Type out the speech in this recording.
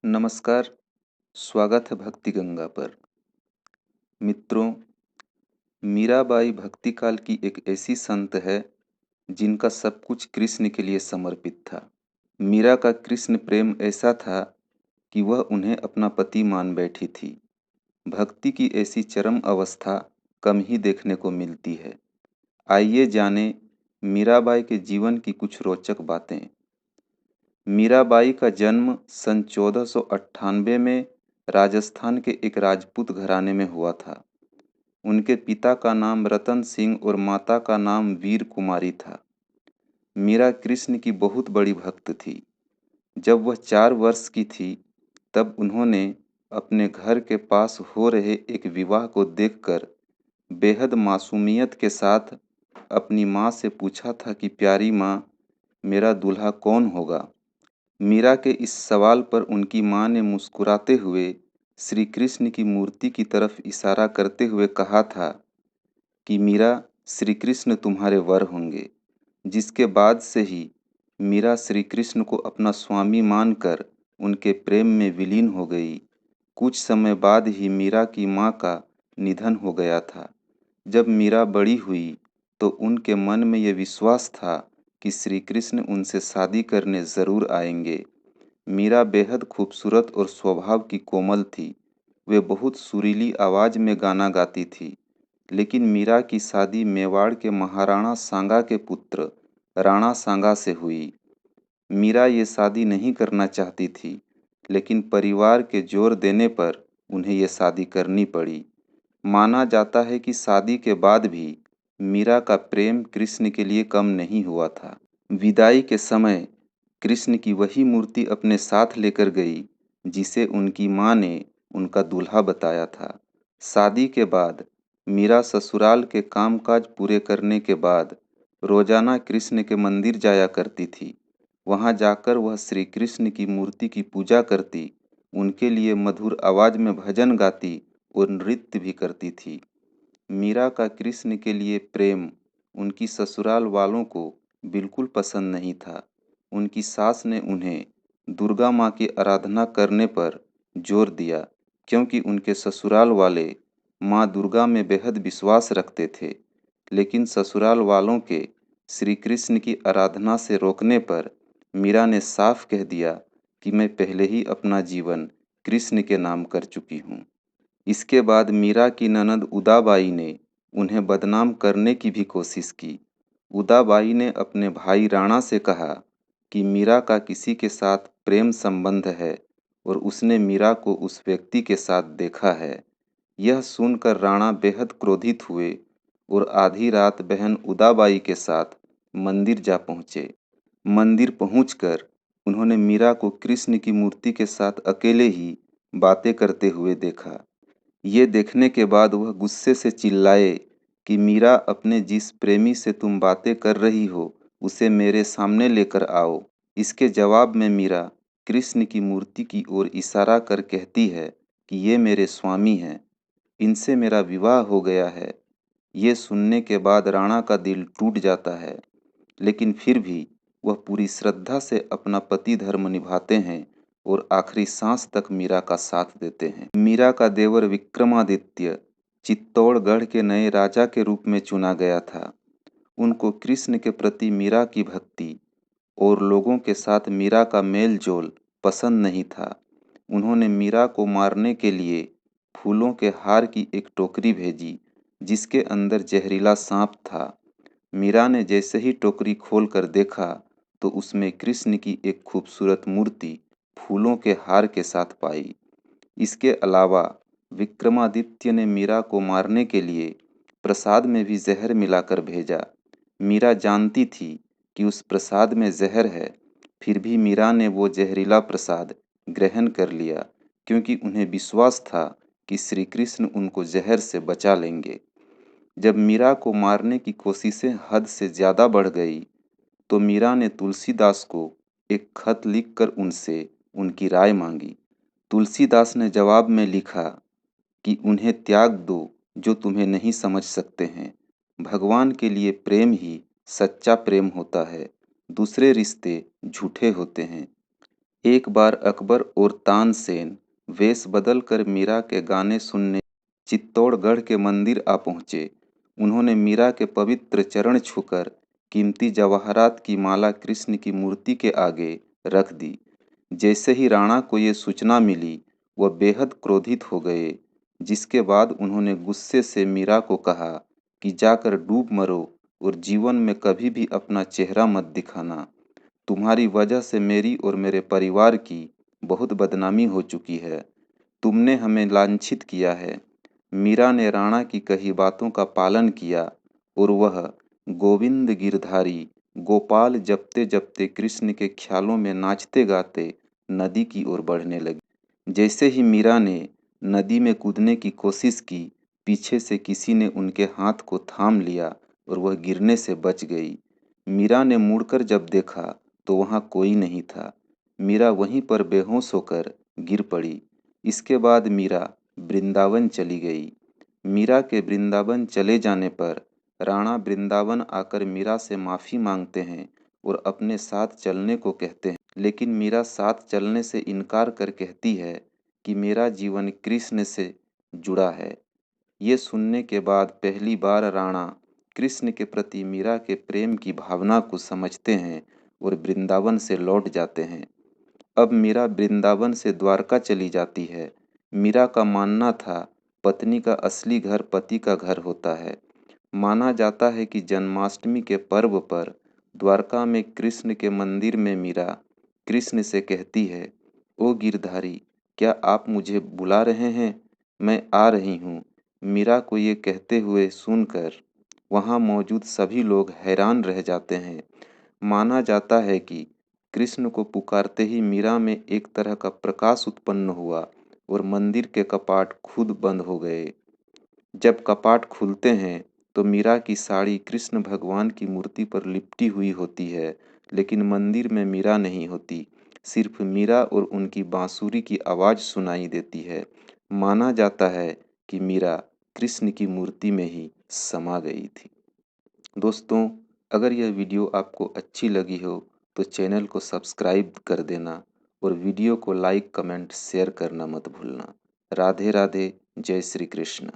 नमस्कार, स्वागत है भक्ति गंगा पर। मित्रों, मीराबाई भक्ति काल की एक ऐसी संत है जिनका सब कुछ कृष्ण के लिए समर्पित था। मीरा का कृष्ण प्रेम ऐसा था कि वह उन्हें अपना पति मान बैठी थी। भक्ति की ऐसी चरम अवस्था कम ही देखने को मिलती है। आइए जानें मीराबाई के जीवन की कुछ रोचक बातें। मीराबाई का जन्म सन 1498 में राजस्थान के एक राजपूत घराने में हुआ था। उनके पिता का नाम रतन सिंह और माता का नाम वीर कुमारी था। मीरा कृष्ण की बहुत बड़ी भक्त थी। जब वह 4 वर्ष की थी, तब उन्होंने अपने घर के पास हो रहे एक विवाह को देखकर बेहद मासूमियत के साथ अपनी माँ से पूछा था कि प्यारी माँ, मेरा दूल्हा कौन होगा। मीरा के इस सवाल पर उनकी माँ ने मुस्कुराते हुए श्री कृष्ण की मूर्ति की तरफ इशारा करते हुए कहा था कि मीरा, श्री कृष्ण तुम्हारे वर होंगे। जिसके बाद से ही मीरा श्री कृष्ण को अपना स्वामी मानकर उनके प्रेम में विलीन हो गई। कुछ समय बाद ही मीरा की माँ का निधन हो गया था। जब मीरा बड़ी हुई तो उनके मन में यह विश्वास था कि श्री कृष्ण उनसे शादी करने जरूर आएंगे। मीरा बेहद खूबसूरत और स्वभाव की कोमल थी। वे बहुत सुरीली आवाज में गाना गाती थी। लेकिन मीरा की शादी मेवाड़ के महाराणा सांगा के पुत्र राणा सांगा से हुई। मीरा ये शादी नहीं करना चाहती थी, लेकिन परिवार के जोर देने पर उन्हें ये शादी करनी पड़ी। माना जाता है कि शादी के बाद भी मीरा का प्रेम कृष्ण के लिए कम नहीं हुआ था। विदाई के समय कृष्ण की वही मूर्ति अपने साथ लेकर गई जिसे उनकी माँ ने उनका दूल्हा बताया था। शादी के बाद मीरा ससुराल के कामकाज पूरे करने के बाद रोजाना कृष्ण के मंदिर जाया करती थी। वहां जाकर वह श्री कृष्ण की मूर्ति की पूजा करती, उनके लिए मधुर आवाज में भजन गाती और नृत्य भी करती थी। मीरा का कृष्ण के लिए प्रेम उनकी ससुराल वालों को बिल्कुल पसंद नहीं था। उनकी सास ने उन्हें दुर्गा माँ की आराधना करने पर जोर दिया, क्योंकि उनके ससुराल वाले माँ दुर्गा में बेहद विश्वास रखते थे। लेकिन ससुराल वालों के श्री कृष्ण की आराधना से रोकने पर मीरा ने साफ कह दिया कि मैं पहले ही अपना जीवन कृष्ण के नाम कर चुकी हूँ। इसके बाद मीरा की ननद उदाबाई ने उन्हें बदनाम करने की भी कोशिश की। उदाबाई ने अपने भाई राणा से कहा कि मीरा का किसी के साथ प्रेम संबंध है और उसने मीरा को उस व्यक्ति के साथ देखा है। यह सुनकर राणा बेहद क्रोधित हुए और आधी रात बहन उदाबाई के साथ मंदिर जा पहुँचे। मंदिर पहुंचकर उन्होंने मीरा को कृष्ण की मूर्ति के साथ अकेले ही बातें करते हुए देखा। ये देखने के बाद वह गुस्से से चिल्लाए कि मीरा, अपने जिस प्रेमी से तुम बातें कर रही हो उसे मेरे सामने लेकर आओ। इसके जवाब में मीरा कृष्ण की मूर्ति की ओर इशारा कर कहती है कि ये मेरे स्वामी हैं, इनसे मेरा विवाह हो गया है। ये सुनने के बाद राणा का दिल टूट जाता है, लेकिन फिर भी वह पूरी श्रद्धा से अपना पति धर्म निभाते हैं और आखिरी सांस तक मीरा का साथ देते हैं। मीरा का देवर विक्रमादित्य चित्तौड़गढ़ के नए राजा के रूप में चुना गया था। उनको कृष्ण के प्रति मीरा की भक्ति और लोगों के साथ मीरा का मेल जोल पसंद नहीं था। उन्होंने मीरा को मारने के लिए फूलों के हार की एक टोकरी भेजी जिसके अंदर जहरीला सांप था। मीरा ने जैसे ही टोकरी खोलकर देखा तो उसमें कृष्ण की एक खूबसूरत मूर्ति फूलों के हार के साथ पाई। इसके अलावा विक्रमादित्य ने मीरा को मारने के लिए प्रसाद में भी जहर मिलाकर भेजा। मीरा जानती थी कि उस प्रसाद में जहर है, फिर भी मीरा ने वो जहरीला प्रसाद ग्रहण कर लिया, क्योंकि उन्हें विश्वास था कि श्री कृष्ण उनको जहर से बचा लेंगे। जब मीरा को मारने की कोशिशें हद से ज्यादा बढ़ गई तो मीरा ने तुलसीदास को एक खत लिखकर उनसे उनकी राय मांगी। तुलसीदास ने जवाब में लिखा कि उन्हें त्याग दो जो तुम्हें नहीं समझ सकते हैं। भगवान के लिए प्रेम ही सच्चा प्रेम होता है, दूसरे रिश्ते झूठे होते हैं। एक बार अकबर और तानसेन वेश बदलकर मीरा के गाने सुनने चित्तौड़गढ़ के मंदिर आ पहुँचे। उन्होंने मीरा के पवित्र चरण छूकर कीमती जवाहरात की माला कृष्ण की मूर्ति के आगे रख दी। जैसे ही राणा को ये सूचना मिली, वह बेहद क्रोधित हो गए, जिसके बाद उन्होंने गुस्से से मीरा को कहा कि जाकर डूब मरो और जीवन में कभी भी अपना चेहरा मत दिखाना। तुम्हारी वजह से मेरी और मेरे परिवार की बहुत बदनामी हो चुकी है। तुमने हमें लांछित किया है। मीरा ने राणा की कही बातों का पालन किया और वह गोविंद गिरधारी गोपाल जपते जपते कृष्ण के ख्यालों में नाचते गाते नदी की ओर बढ़ने लगी। जैसे ही मीरा ने नदी में कूदने की कोशिश की, पीछे से किसी ने उनके हाथ को थाम लिया और वह गिरने से बच गई। मीरा ने मुड़कर जब देखा तो वहां कोई नहीं था। मीरा वहीं पर बेहोश होकर गिर पड़ी। इसके बाद मीरा वृंदावन चली गई। मीरा के वृंदावन चले जाने पर राणा वृंदावन आकर मीरा से माफ़ी मांगते हैं और अपने साथ चलने को कहते हैं, लेकिन मीरा साथ चलने से इनकार कर कहती है कि मेरा जीवन कृष्ण से जुड़ा है। ये सुनने के बाद पहली बार राणा कृष्ण के प्रति मीरा के प्रेम की भावना को समझते हैं और वृंदावन से लौट जाते हैं। अब मीरा वृंदावन से द्वारका चली जाती है। मीरा का मानना था पत्नी का असली घर पति का घर होता है। माना जाता है कि जन्माष्टमी के पर्व पर द्वारका में कृष्ण के मंदिर में मीरा कृष्ण से कहती है, ओ गिरधारी, क्या आप मुझे बुला रहे हैं? मैं आ रही हूँ। मीरा को ये कहते हुए सुनकर वहाँ मौजूद सभी लोग हैरान रह जाते हैं। माना जाता है कि कृष्ण को पुकारते ही मीरा में एक तरह का प्रकाश उत्पन्न हुआ और मंदिर के कपाट खुद बंद हो गए। जब कपाट खुलते हैं तो मीरा की साड़ी कृष्ण भगवान की मूर्ति पर लिपटी हुई होती है, लेकिन मंदिर में मीरा नहीं होती। सिर्फ मीरा और उनकी बांसुरी की आवाज़ सुनाई देती है। माना जाता है कि मीरा कृष्ण की मूर्ति में ही समा गई थी। दोस्तों, अगर यह वीडियो आपको अच्छी लगी हो तो चैनल को सब्सक्राइब कर देना और वीडियो को लाइक, कमेंट, शेयर करना मत भूलना। राधे राधे, जय श्री कृष्ण।